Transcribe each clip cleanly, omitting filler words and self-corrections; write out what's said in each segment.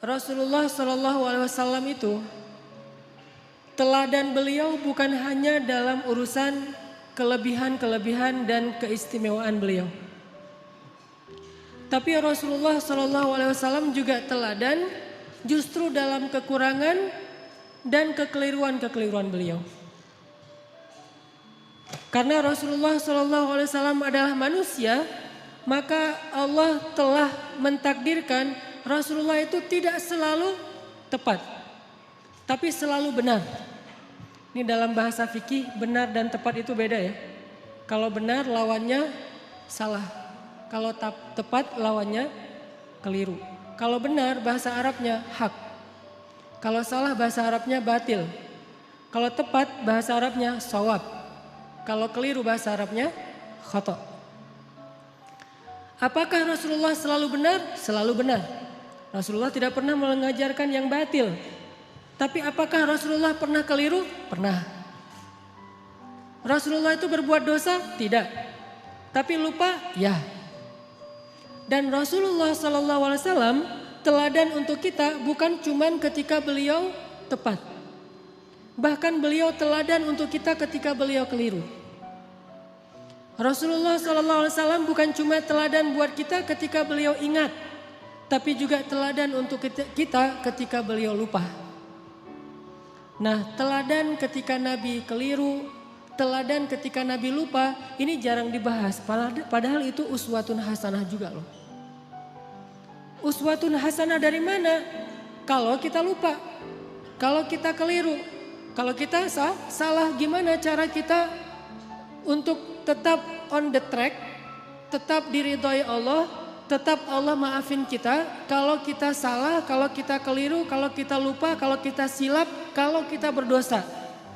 Rasulullah Shallallahu Alaihi Wasallam itu teladan beliau bukan hanya dalam urusan kelebihan-kelebihan dan keistimewaan beliau. Tapi Rasulullah Shallallahu Alaihi Wasallam juga teladan justru dalam kekurangan dan kekeliruan-kekeliruan beliau. Karena Rasulullah Shallallahu Alaihi Wasallam adalah manusia, maka Allah telah mentakdirkan Rasulullah itu tidak selalu tepat, tapi selalu benar. Ini dalam bahasa fikih, benar dan tepat itu beda ya. Kalau benar lawannya salah, kalau tepat lawannya keliru. Kalau benar bahasa Arabnya hak, kalau salah bahasa Arabnya batil. Kalau tepat bahasa Arabnya shawab, kalau keliru bahasa Arabnya khata'. Apakah Rasulullah selalu benar? Selalu benar. Rasulullah tidak pernah mengajarkan yang batil. Tapi apakah Rasulullah pernah keliru? Pernah. Rasulullah itu berbuat dosa? Tidak. Tapi lupa? Ya. Dan Rasulullah SAW teladan untuk kita bukan cuman ketika beliau tepat. Bahkan beliau teladan untuk kita ketika beliau keliru. Rasulullah SAW bukan cuma teladan buat kita ketika beliau ingat, tapi juga teladan untuk kita ketika beliau lupa. Nah, teladan ketika Nabi keliru, teladan ketika Nabi lupa, ini jarang dibahas. Padahal itu uswatun hasanah juga loh. Uswatun hasanah dari mana? Kalau kita lupa, kalau kita keliru, kalau kita salah, gimana cara kita untuk tetap on the track, tetap diridhoi Allah, tetap Allah maafin kita kalau kita salah, kalau kita keliru, kalau kita lupa, kalau kita silap, kalau kita berdosa.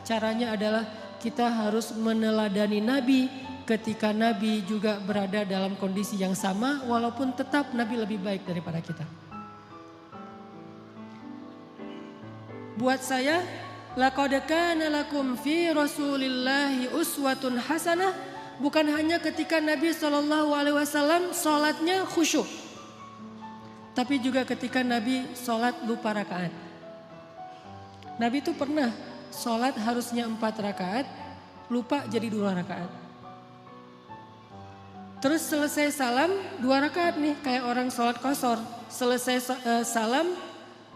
Caranya adalah kita harus meneladani Nabi ketika Nabi juga berada dalam kondisi yang sama walaupun tetap Nabi lebih baik daripada kita. Buat saya, laqad kana lakum fi Rasulillahi uswatun hasanah bukan hanya ketika Nabi SAW sholatnya khusyuk, tapi juga ketika Nabi sholat lupa rakaat. Nabi itu pernah sholat harusnya 4 rakaat, lupa jadi 2 rakaat. Terus selesai salam 2 rakaat nih, kayak orang sholat qashar. Selesai salam,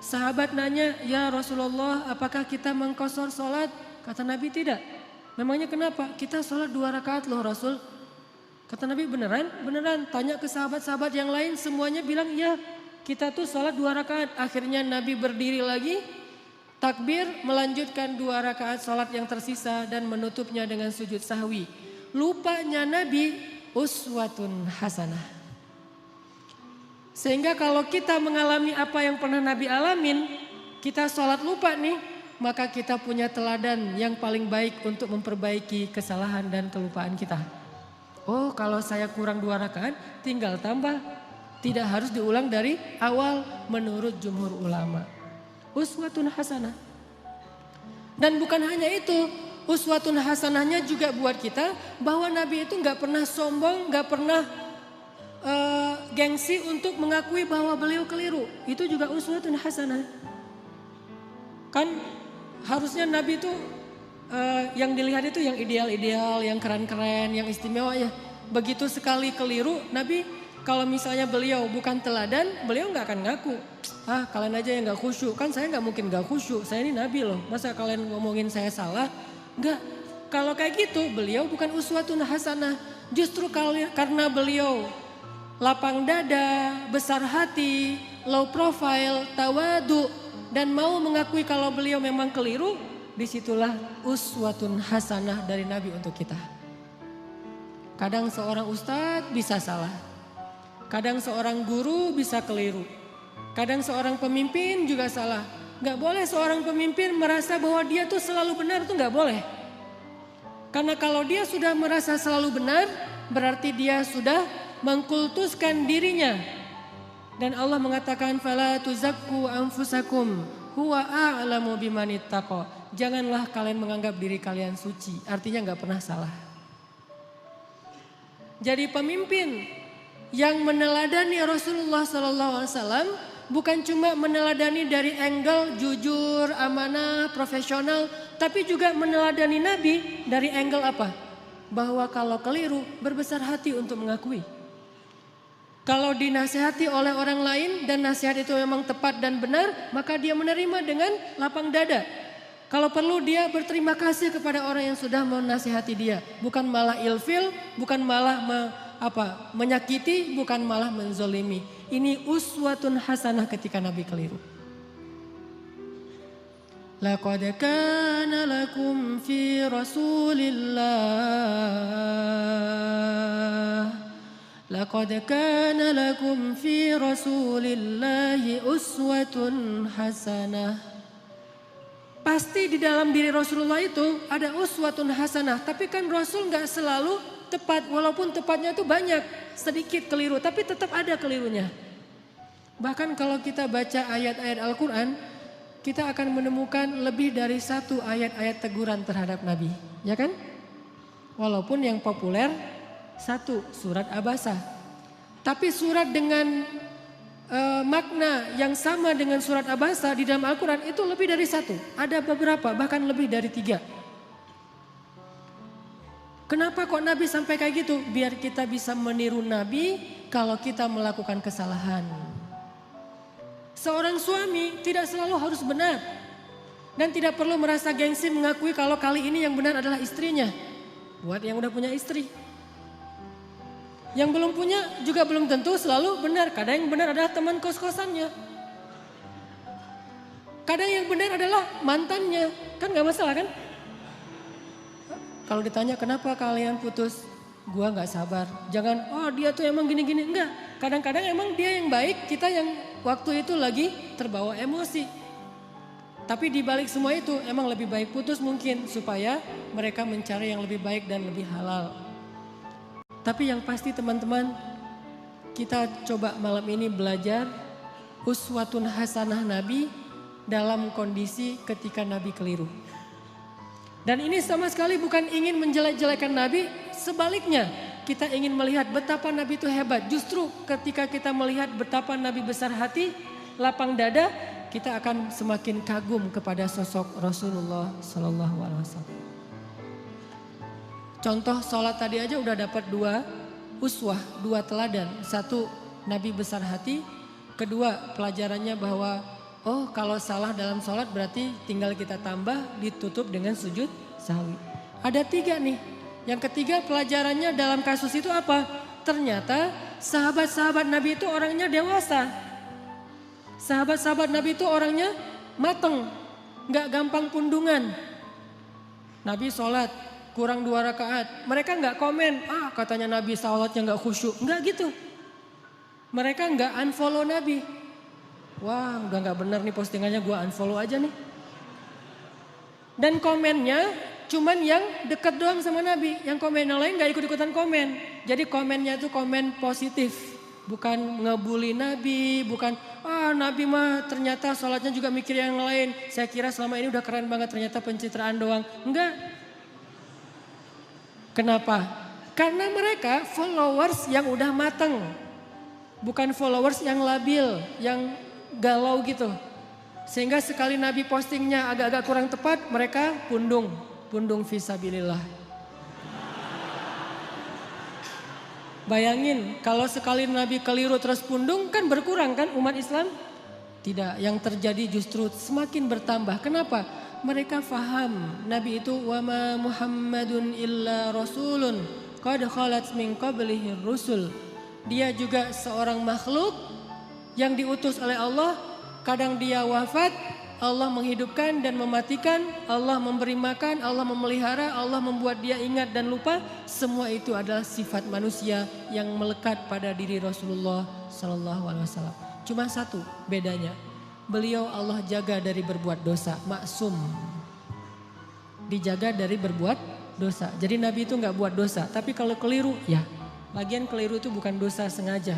sahabat nanya, ya Rasulullah apakah kita mengqashar sholat? Kata Nabi tidak. Memangnya kenapa? Kita sholat 2 rakaat loh Rasul. Kata Nabi beneran? Beneran. Tanya ke sahabat-sahabat yang lain, semuanya bilang ya kita tuh sholat 2 rakaat. Akhirnya Nabi berdiri lagi, takbir, melanjutkan 2 rakaat sholat yang tersisa dan menutupnya dengan sujud sahwi. Lupanya Nabi uswatun hasanah. Sehingga kalau kita mengalami apa yang pernah Nabi alamin, kita sholat lupa nih, maka kita punya teladan yang paling baik untuk memperbaiki kesalahan dan kelupaan kita. Oh, kalau saya kurang 2 rakaat tinggal tambah. Tidak harus diulang dari awal menurut jumhur ulama. Uswatun hasanah. Dan bukan hanya itu, uswatun hasanahnya juga buat kita bahwa Nabi itu gak pernah sombong, gak pernah gengsi untuk mengakui bahwa beliau keliru. Itu juga uswatun hasanah. Kan harusnya Nabi itu yang dilihat itu yang ideal-ideal, yang keren-keren, yang istimewa ya. Begitu sekali keliru, Nabi kalau misalnya beliau bukan teladan, beliau gak akan ngaku. Ah, kalian aja yang gak khusyuk, kan saya gak mungkin gak khusyuk, saya ini Nabi loh. Masa kalian ngomongin saya salah? Enggak, kalau kayak gitu beliau bukan uswatun hasanah. Justru karena beliau lapang dada, besar hati, low profile, tawadu, dan mau mengakui kalau beliau memang keliru, disitulah uswatun hasanah dari Nabi untuk kita. Kadang seorang ustadz bisa salah, kadang seorang guru bisa keliru, kadang seorang pemimpin juga salah. Gak boleh seorang pemimpin merasa bahwa dia tuh selalu benar, tuh gak boleh. Karena kalau dia sudah merasa selalu benar, berarti dia sudah mengkultuskan dirinya. Dan Allah mengatakan fala tuzakku anfusakum huwa a'lamu bimanittaqa. Janganlah kalian menganggap diri kalian suci, artinya enggak pernah salah. Jadi pemimpin yang meneladani Rasulullah SAW bukan cuma meneladani dari angle jujur, amanah, profesional, tapi juga meneladani Nabi dari angle apa? Bahwa kalau keliru berbesar hati untuk mengakui. Kalau dinasihati oleh orang lain dan nasihat itu memang tepat dan benar, maka dia menerima dengan lapang dada. Kalau perlu dia berterima kasih kepada orang yang sudah menasihati dia, bukan malah ilfil, bukan malah menyakiti, bukan malah menzolimi. Ini uswatun hasanah ketika Nabi keliru. Laqad kana lakum fi Rasulillah Laqad kana lakum fi Rasulillahi uswatun hasanah. Pasti di dalam diri Rasulullah itu ada uswatun hasanah, tapi kan Rasul nggak selalu tepat, walaupun tepatnya itu banyak, sedikit keliru, tapi tetap ada kelirunya. Bahkan kalau kita baca ayat-ayat Al-Quran, kita akan menemukan lebih dari satu ayat-ayat teguran terhadap Nabi, ya kan? Walaupun yang populer satu surat Abasa, tapi surat dengan makna yang sama dengan surat Abasa di dalam Al-Quran itu lebih dari satu, ada beberapa bahkan lebih dari 3. Kenapa kok Nabi sampai kayak gitu? Biar kita bisa meniru Nabi kalau kita melakukan kesalahan. Seorang suami tidak selalu harus benar dan tidak perlu merasa gengsi mengakui kalau kali ini yang benar adalah istrinya. Buat yang udah punya istri. Yang belum punya juga belum tentu selalu benar. Kadang yang benar adalah teman kos-kosannya. Kadang yang benar adalah mantannya. Kan gak masalah kan? Kalau ditanya kenapa kalian putus? Gua gak sabar. Jangan, oh dia tuh emang gini-gini. Enggak. Kadang-kadang emang dia yang baik, kita yang waktu itu lagi terbawa emosi. Tapi dibalik semua itu emang lebih baik putus mungkin. Supaya mereka mencari yang lebih baik dan lebih halal. Tapi yang pasti teman-teman, kita coba malam ini belajar uswatun hasanah Nabi dalam kondisi ketika Nabi keliru. Dan ini sama sekali bukan ingin menjelek-jelekan Nabi, sebaliknya kita ingin melihat betapa Nabi itu hebat. Justru ketika kita melihat betapa Nabi besar hati, lapang dada, kita akan semakin kagum kepada sosok Rasulullah Sallallahu Alaihi Wasallam. Contoh sholat tadi aja udah dapat 2 uswah, 2 teladan. 1 Nabi besar hati, kedua pelajarannya bahwa oh kalau salah dalam sholat berarti tinggal kita tambah ditutup dengan sujud sahwi. Ada 3 nih. Yang ketiga pelajarannya dalam kasus itu apa? Ternyata sahabat-sahabat Nabi itu orangnya dewasa. Sahabat-sahabat Nabi itu orangnya mateng, gak gampang pundungan. Nabi sholat. Kurang 2 rakaat, mereka nggak komen, katanya Nabi salatnya nggak khusyuk, nggak gitu. Mereka nggak unfollow Nabi. Wah, udah nggak benar nih postingannya, gue unfollow aja nih. Dan komennya cuman yang deket doang sama Nabi, yang komen yang lain nggak ikut-ikutan komen. Jadi komennya itu komen positif, bukan ngebully Nabi, bukan Nabi mah ternyata salatnya juga mikir yang lain. Saya kira selama ini udah keren banget, ternyata pencitraan doang. Enggak. Kenapa? Karena mereka followers yang udah mateng. Bukan followers yang labil, yang galau gitu. Sehingga sekali Nabi postingnya agak-agak kurang tepat, mereka pundung fisabilillah. Bayangin kalau sekali Nabi keliru terus pundung kan berkurang kan umat Islam? Tidak, yang terjadi justru semakin bertambah. Kenapa? Mereka faham Nabi itu wama Muhammadun illa rasulun qad khalat min qablihi rusul. Dia juga seorang makhluk yang diutus oleh Allah. Kadang dia wafat, Allah menghidupkan dan mematikan, Allah memberi makan, Allah memelihara, Allah membuat dia ingat dan lupa. Semua itu adalah sifat manusia yang melekat pada diri Rasulullah Sallallahu Alaihi Wasallam. Cuma satu bedanya. Beliau Allah jaga dari berbuat dosa, maksum. Dijaga dari berbuat dosa. Jadi Nabi itu gak buat dosa, tapi kalau keliru ya. Lagian keliru itu bukan dosa sengaja.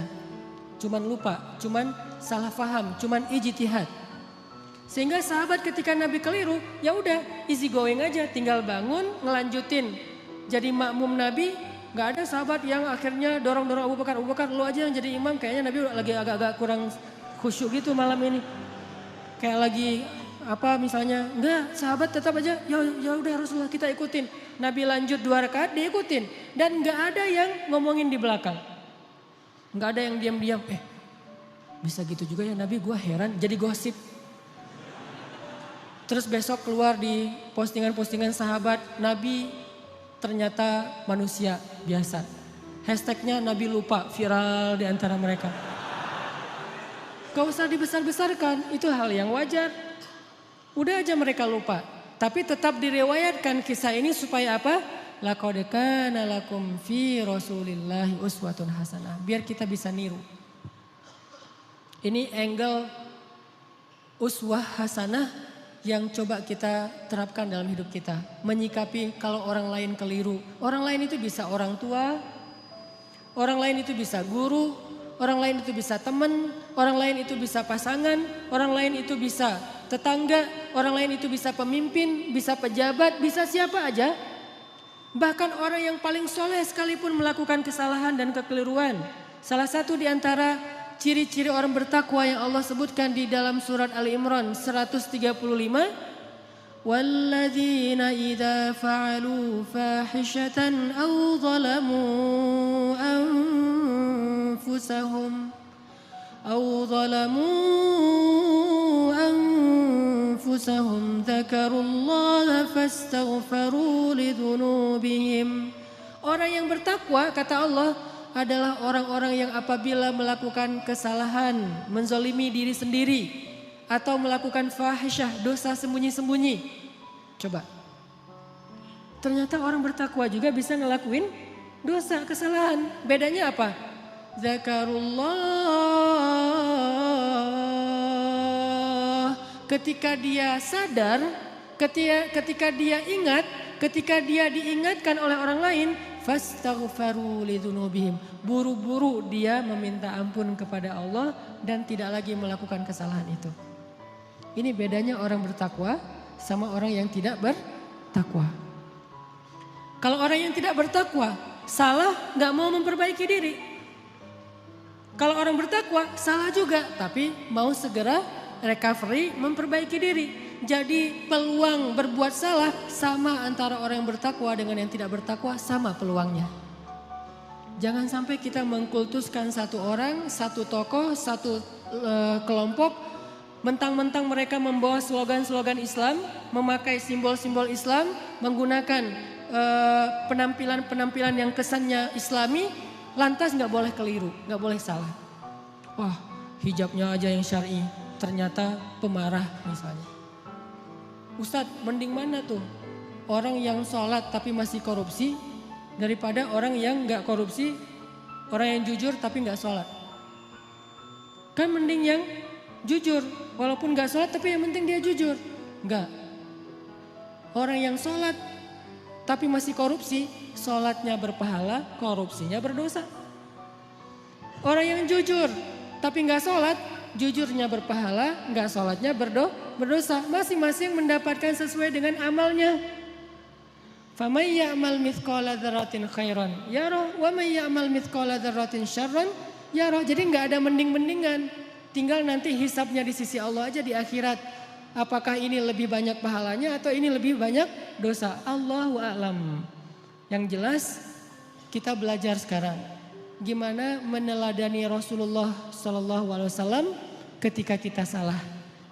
Cuman lupa, cuman salah faham, cuman ijtihad. Sehingga sahabat ketika Nabi keliru, ya udah easy going aja, tinggal bangun, ngelanjutin. Jadi makmum Nabi, gak ada sahabat yang akhirnya dorong-dorong Abu Bakar lu aja yang jadi imam, kayaknya Nabi lagi agak-agak kurang khusyuk gitu malam ini. Kayak lagi apa misalnya, enggak sahabat tetap aja ya udah Rasulullah kita ikutin. Nabi lanjut 2 rakaat diikutin dan enggak ada yang ngomongin di belakang. Enggak ada yang diam-diam, bisa gitu juga ya Nabi, gue heran jadi gosip. Terus besok keluar di postingan-postingan sahabat, Nabi ternyata manusia biasa. Hashtagnya Nabi lupa, viral di antara mereka. Gak usah dibesar-besarkan, itu hal yang wajar. Udah aja mereka lupa. Tapi tetap direwayatkan kisah ini supaya apa? Laqad kana lakum fi Rasulillahi uswatun hasanah. Biar kita bisa niru. Ini angle uswah hasanah yang coba kita terapkan dalam hidup kita. Menyikapi kalau orang lain keliru. Orang lain itu bisa orang tua, orang lain itu bisa guru, orang lain itu bisa teman, orang lain itu bisa pasangan, orang lain itu bisa tetangga, orang lain itu bisa pemimpin, bisa pejabat, bisa siapa aja. Bahkan orang yang paling soleh sekalipun melakukan kesalahan dan kekeliruan. Salah satu di antara ciri-ciri orang bertakwa yang Allah sebutkan di dalam surat Ali Imran 135. Walladzina idza fa'alu fahishatan aw zalamu anfusahum dzakarullaha fastaghfaru lidzunubihim. Orang yang bertakwa kata Allah adalah orang-orang yang apabila melakukan kesalahan, menzolimi diri sendiri atau melakukan fahisyah, dosa sembunyi-sembunyi. Coba. Ternyata orang bertakwa juga bisa ngelakuin dosa, kesalahan. Bedanya apa? Zakarullah. Ketika dia sadar, ketika dia ingat, ketika dia diingatkan oleh orang lain, fastaghfaru lidzunubihim. Buru-buru dia meminta ampun kepada Allah dan tidak lagi melakukan kesalahan itu. Ini bedanya orang bertakwa sama orang yang tidak bertakwa. Kalau orang yang tidak bertakwa salah gak mau memperbaiki diri. Kalau orang bertakwa salah juga tapi mau segera recovery, memperbaiki diri. Jadi peluang berbuat salah sama antara orang yang bertakwa dengan yang tidak bertakwa, sama peluangnya. Jangan sampai kita mengkultuskan satu orang, satu tokoh, satu kelompok. Mentang-mentang mereka membawa slogan-slogan Islam, memakai simbol-simbol Islam, menggunakan penampilan-penampilan yang kesannya Islami, lantas gak boleh keliru, gak boleh salah. Wah, hijabnya aja yang syar'i, ternyata pemarah misalnya. Ustadz, mending mana tuh? Orang yang sholat tapi masih korupsi daripada orang yang gak korupsi, orang yang jujur tapi gak sholat. Kan mending yang jujur, walaupun gak sholat tapi yang penting dia jujur. Enggak. Orang yang sholat tapi masih korupsi, sholatnya berpahala, korupsinya berdosa. Orang yang jujur tapi gak sholat, jujurnya berpahala, gak sholatnya berdosa. Masing-masing mendapatkan sesuai dengan amalnya. Famay ya'mal mithqala dzarratin khairan yarah wa may ya'mal mithqala dzarratin syarran yarah. Jadi gak ada mending-mendingan. Tinggal nanti hisabnya di sisi Allah aja di akhirat. Apakah ini lebih banyak pahalanya atau ini lebih banyak dosa? Allahu a'lam. Yang jelas kita belajar sekarang gimana meneladani Rasulullah SAW ketika kita salah,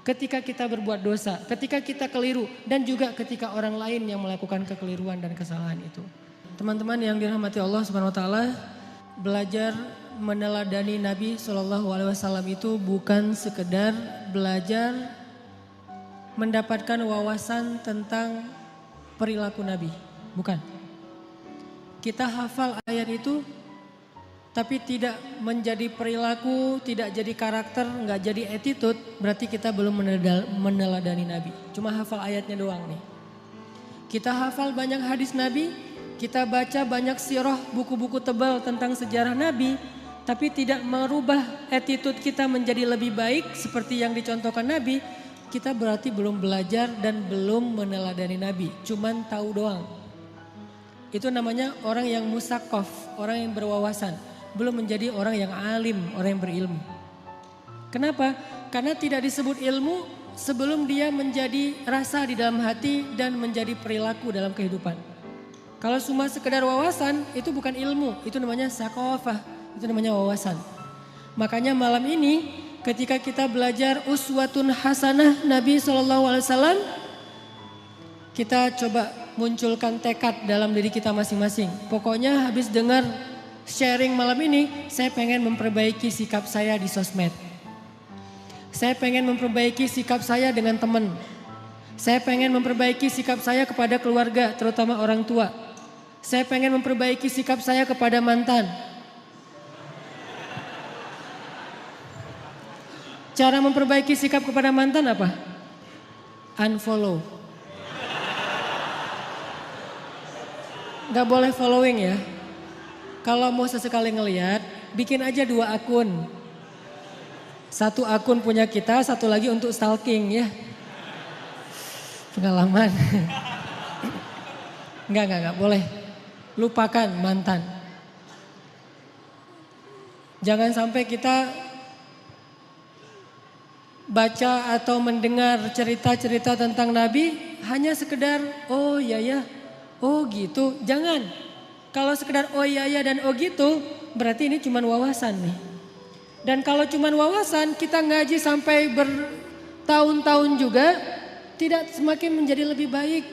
ketika kita berbuat dosa, ketika kita keliru, dan juga ketika orang lain yang melakukan kekeliruan dan kesalahan itu. Teman-teman yang dirahmati Allah Subhanahu Wa Taala, belajar meneladani Nabi SAW itu bukan sekedar belajar mendapatkan wawasan tentang perilaku Nabi, bukan. Kita hafal ayat itu tapi tidak menjadi perilaku, tidak jadi karakter, nggak jadi attitude, berarti kita belum meneladani Nabi. Cuma hafal ayatnya doang nih. Kita hafal banyak hadis Nabi, kita baca banyak sirah, buku-buku tebal tentang sejarah Nabi, tapi tidak merubah attitude kita menjadi lebih baik seperti yang dicontohkan Nabi, kita berarti belum belajar dan belum meneladani Nabi. Cuman tahu doang. Itu namanya orang yang musaqqaf, orang yang berwawasan. Belum menjadi orang yang alim, orang yang berilmu. Kenapa? Karena tidak disebut ilmu sebelum dia menjadi rasa di dalam hati dan menjadi perilaku dalam kehidupan. Kalau cuma sekedar wawasan itu bukan ilmu, itu namanya sakofah, itu namanya wawasan. Makanya malam ini ketika kita belajar uswatun hasanah Nabi SAW, kita coba munculkan tekad dalam diri kita masing-masing. Pokoknya habis dengar sharing malam ini, saya pengen memperbaiki sikap saya di sosmed. Saya pengen memperbaiki sikap saya dengan teman. Saya pengen memperbaiki sikap saya kepada keluarga, terutama orang tua. Saya pengen memperbaiki sikap saya kepada mantan. Cara memperbaiki sikap kepada mantan apa? Unfollow. Gak boleh following ya. Kalau mau sesekali ngelihat, bikin aja 2 akun. 1 akun punya kita, 1 lagi untuk stalking ya. Pengalaman. Enggak boleh. Lupakan mantan. Jangan sampai kita baca atau mendengar cerita-cerita tentang Nabi hanya sekedar oh ya, oh gitu. Jangan. Kalau sekedar oh ya dan oh gitu berarti ini cuma wawasan nih. Dan kalau cuma wawasan kita ngaji sampai bertahun-tahun juga tidak semakin menjadi lebih baik.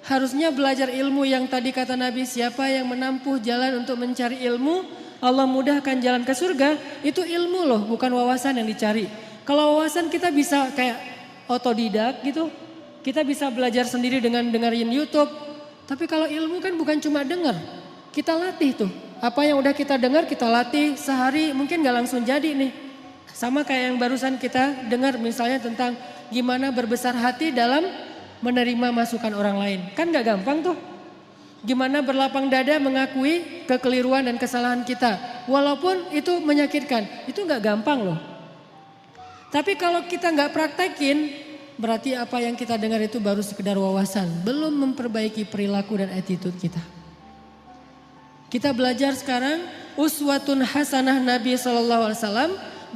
Harusnya belajar ilmu yang tadi kata Nabi, siapa yang menempuh jalan untuk mencari ilmu, Allah mudahkan jalan ke surga. Itu ilmu loh, bukan wawasan yang dicari. Kalau wawasan kita bisa kayak otodidak gitu. Kita bisa belajar sendiri dengan dengerin YouTube. Tapi kalau ilmu kan bukan cuma dengar. Kita latih tuh. Apa yang udah kita dengar kita latih sehari mungkin gak langsung jadi nih. Sama kayak yang barusan kita dengar misalnya tentang gimana berbesar hati dalam menerima masukan orang lain. Kan gak gampang tuh. Gimana berlapang dada mengakui kekeliruan dan kesalahan kita. Walaupun itu menyakitkan. Itu gak gampang loh. Tapi kalau kita gak praktekin, berarti apa yang kita dengar itu baru sekedar wawasan. Belum memperbaiki perilaku dan attitude kita. Kita belajar sekarang uswatun hasanah Nabi SAW.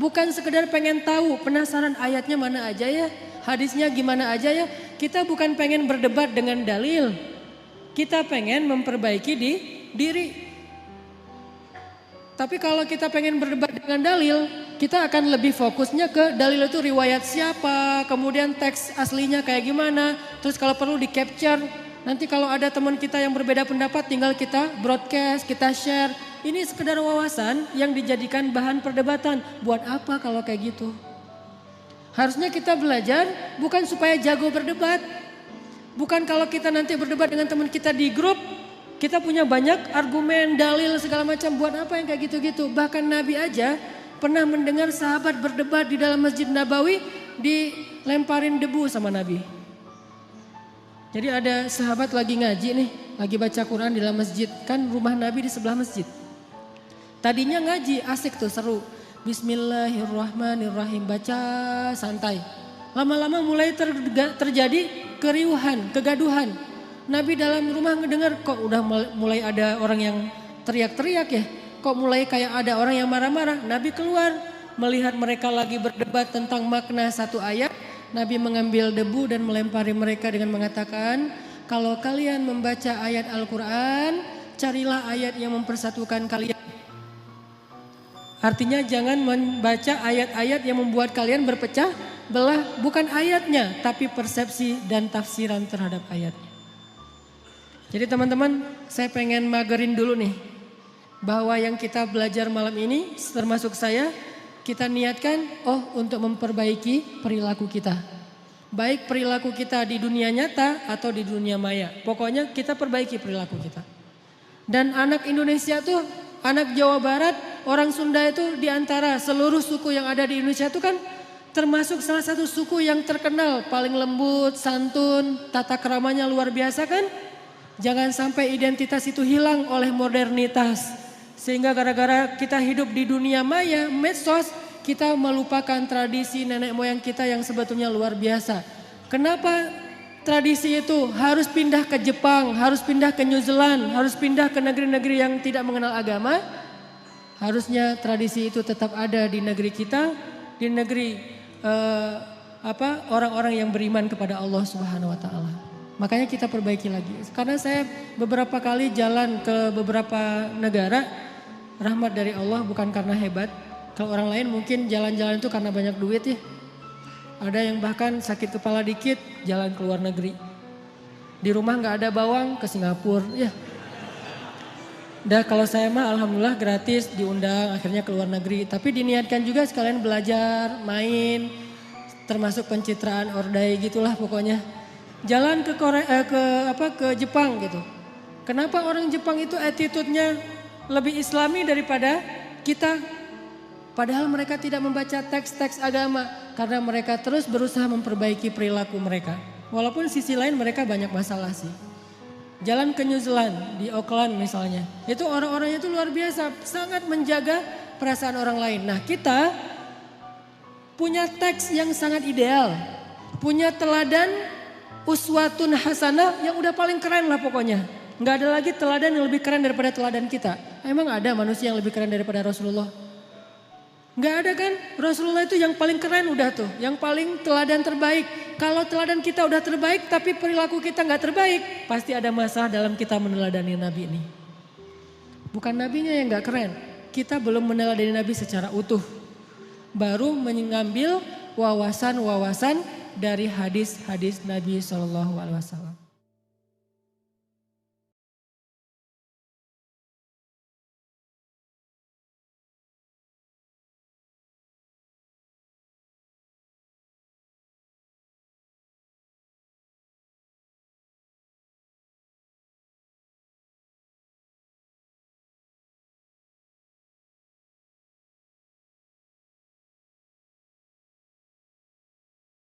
Bukan sekedar pengen tahu, penasaran ayatnya mana aja ya. Hadisnya gimana aja ya. Kita bukan pengen berdebat dengan dalil. Kita pengen memperbaiki diri. Tapi kalau kita pengen berdebat dengan dalil, kita akan lebih fokusnya ke dalil itu riwayat siapa, kemudian teks aslinya kayak gimana. Terus kalau perlu di capture, nanti kalau ada teman kita yang berbeda pendapat tinggal kita broadcast, kita share. Ini sekedar wawasan yang dijadikan bahan perdebatan. Buat apa kalau kayak gitu? Harusnya kita belajar bukan supaya jago berdebat. Bukan kalau kita nanti berdebat dengan teman kita di grup, kita punya banyak argumen, dalil segala macam. Buat apa yang kayak gitu-gitu? Bahkan Nabi aja pernah mendengar sahabat berdebat di dalam Masjid Nabawi dilemparin debu sama Nabi. Jadi ada sahabat lagi ngaji nih, lagi baca Quran di dalam masjid. Kan rumah Nabi di sebelah masjid. Tadinya ngaji asik tuh seru. Bismillahirrahmanirrahim, baca santai. Lama-lama mulai terjadi keriuhan, kegaduhan. Nabi dalam rumah ngedengar kok udah mulai ada orang yang teriak-teriak ya. Kok mulai kayak ada orang yang marah-marah. Nabi keluar melihat mereka lagi berdebat tentang makna satu ayat. Nabi mengambil debu dan melempari mereka dengan mengatakan, kalau kalian membaca ayat Al-Quran, carilah ayat yang mempersatukan kalian. Artinya jangan membaca ayat-ayat yang membuat kalian berpecah belah, bukan ayatnya, tapi persepsi dan tafsiran terhadap ayatnya. Jadi teman-teman, saya pengen magerin dulu nih, bahwa yang kita belajar malam ini, termasuk saya, kita niatkan untuk memperbaiki perilaku kita. Baik perilaku kita di dunia nyata atau di dunia maya. Pokoknya kita perbaiki perilaku kita. Dan anak Indonesia tuh, anak Jawa Barat, orang Sunda itu diantara seluruh suku yang ada di Indonesia itu kan termasuk salah satu suku yang terkenal. Paling lembut, santun, tata keramanya luar biasa kan. Jangan sampai identitas itu hilang oleh modernitas. Sehingga gara-gara kita hidup di dunia maya, medsos, kita melupakan tradisi nenek moyang kita yang sebetulnya luar biasa. Kenapa tradisi itu harus pindah ke Jepang, harus pindah ke New Zealand, harus pindah ke negeri-negeri yang tidak mengenal agama? Harusnya tradisi itu tetap ada di negeri kita, di negeri orang-orang yang beriman kepada Allah Subhanahu wa taala. Makanya kita perbaiki lagi. Karena saya beberapa kali jalan ke beberapa negara, rahmat dari Allah bukan karena hebat. Kalau orang lain mungkin jalan-jalan itu karena banyak duit ya. Ada yang bahkan sakit kepala dikit jalan ke luar negeri. Di rumah nggak ada bawang ke Singapura ya. Dan kalau saya mah alhamdulillah gratis diundang akhirnya ke luar negeri. Tapi diniatkan juga sekalian belajar, main, termasuk pencitraan ordai gitulah pokoknya. Jalan ke Korea, ke Jepang gitu. Kenapa orang Jepang itu attitude-nya lebih islami daripada kita? Padahal mereka tidak membaca teks-teks agama karena mereka terus berusaha memperbaiki perilaku mereka. Walaupun sisi lain mereka banyak masalah sih. Jalan ke New Zealand, di Auckland misalnya. Itu orang-orangnya itu luar biasa, sangat menjaga perasaan orang lain. Nah kita punya teks yang sangat ideal. Punya teladan uswatun hasanah yang udah paling keren lah pokoknya. Nggak ada lagi teladan yang lebih keren daripada teladan kita. Emang ada manusia yang lebih keren daripada Rasulullah? Nggak ada kan? Rasulullah itu yang paling keren udah tuh. Yang paling teladan terbaik. Kalau teladan kita udah terbaik tapi perilaku kita nggak terbaik. Pasti ada masalah dalam kita meneladani Nabi ini. Bukan Nabinya yang nggak keren. Kita belum meneladani Nabi secara utuh. Baru mengambil wawasan-wawasan dari hadis-hadis Nabi SAW.